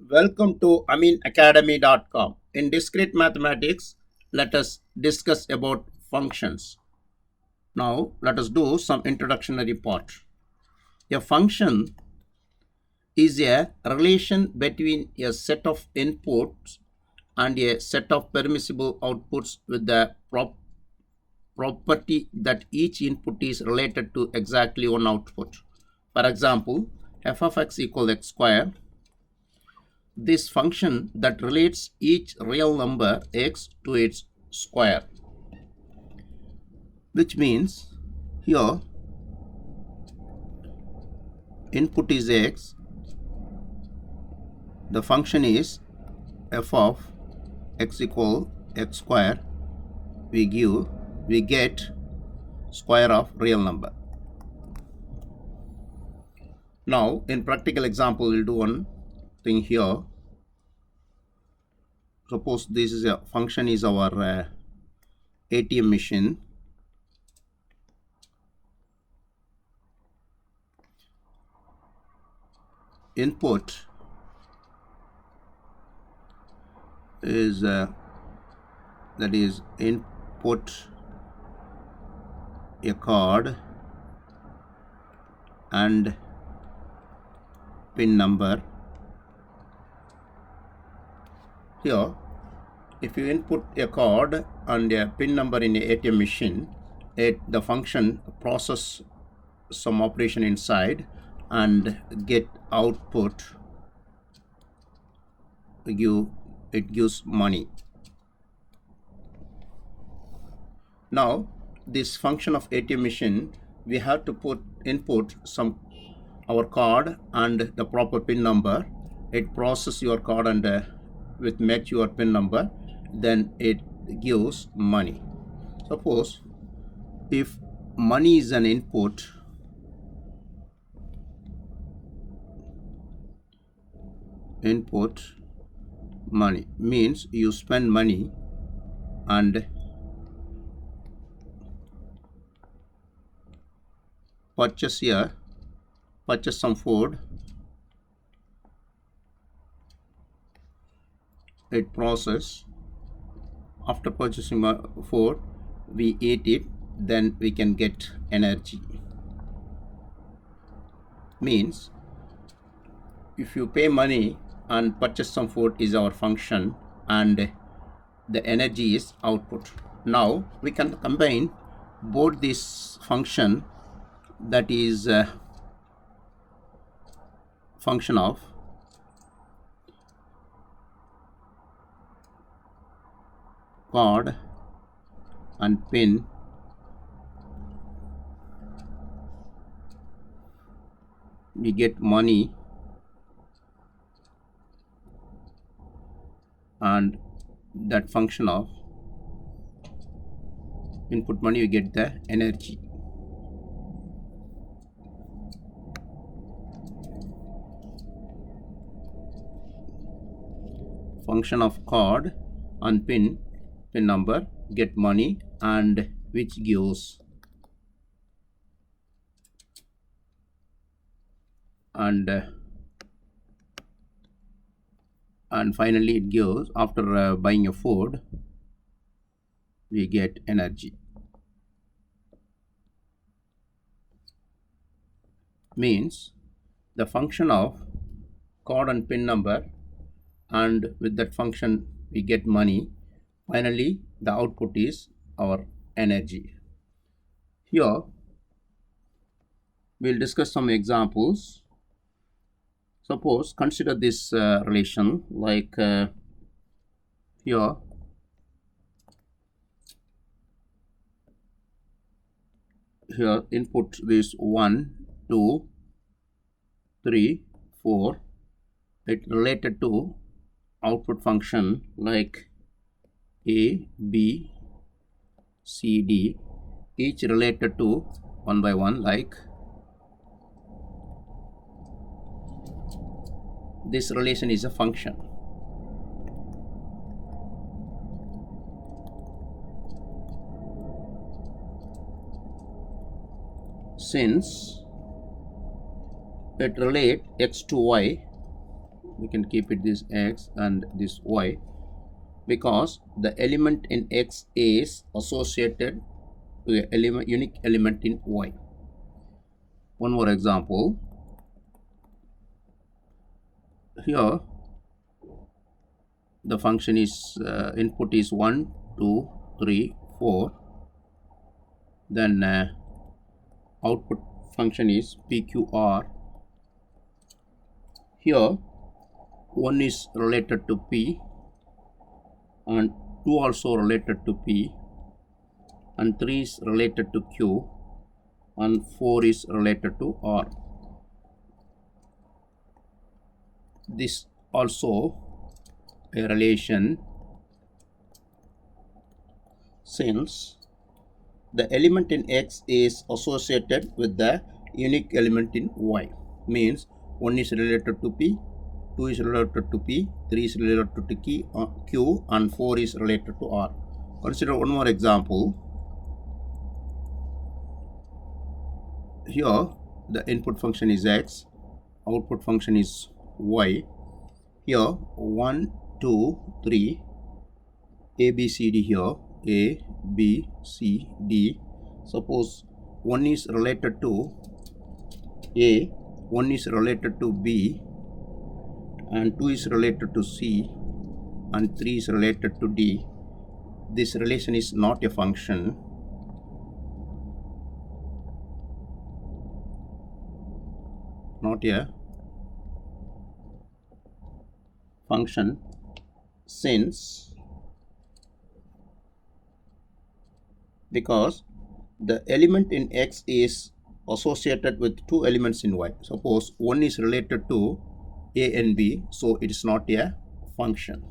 Welcome to aminacademy.com. In discrete mathematics, let us discuss about functions. Now, let us do some introductory part. A function is a relation between a set of inputs and a set of permissible outputs with the property that each input is related to exactly one output. For example, f of x equals x square. This function that relates each real number x to its square, which means here input is x, the function is f of x equal x square, we get square of real number. Now in practical example, we'll do one thing here. Suppose this is a function is our ATM machine. Input is that is input a card and pin number. Here, if you input a card and a pin number in a ATM machine, the function process some operation inside and get output. It gives money. Now this function of ATM machine, we have to input some our card and the proper pin number. It processes your card and with match your pin number, then it gives money. Suppose if money is an input, money means you spend money and purchase some food. It process. After purchasing food, we eat it, then we can get energy. Means if you pay money and purchase some food is our function and the energy is output. Now we can combine both this function, that is function of card and pin we get money, and that function of input money, you get the energy. Function of card and pin number get money, and which gives and finally it gives, after buying a food, we get energy. Means the function of card and pin number, and with that function we get money. Finally the output is our energy. Here we'll discuss some examples. Suppose consider this relation like here input this 1 2 3 4. It related to output function like A, B, C, D, each related to one by one, like this relation is a function. Since it relate x to y, we can keep it this x and this y, because the element in x is associated to a unique element in y. One more example. Here the function is input is 1 2 3 4, then output function is pqr. Here 1 is related to p and 2 also related to p, and 3 is related to q, and 4 is related to r. This also a relation, since the element in x is associated with the unique element in y, means 1 is related to p, 2 is related to p, 3 is related to q, and 4 is related to r. Consider one more example. Here the input function is x, output function is y. Here 1 2 3 a b c d, here a b c d. Suppose 1 is related to a, 1 is related to b, and 2 is related to c, and 3 is related to d. This relation is not a function. Not a function, since because the element in x is associated with two elements in y. Suppose 1 is related to a and b, so it is not a function.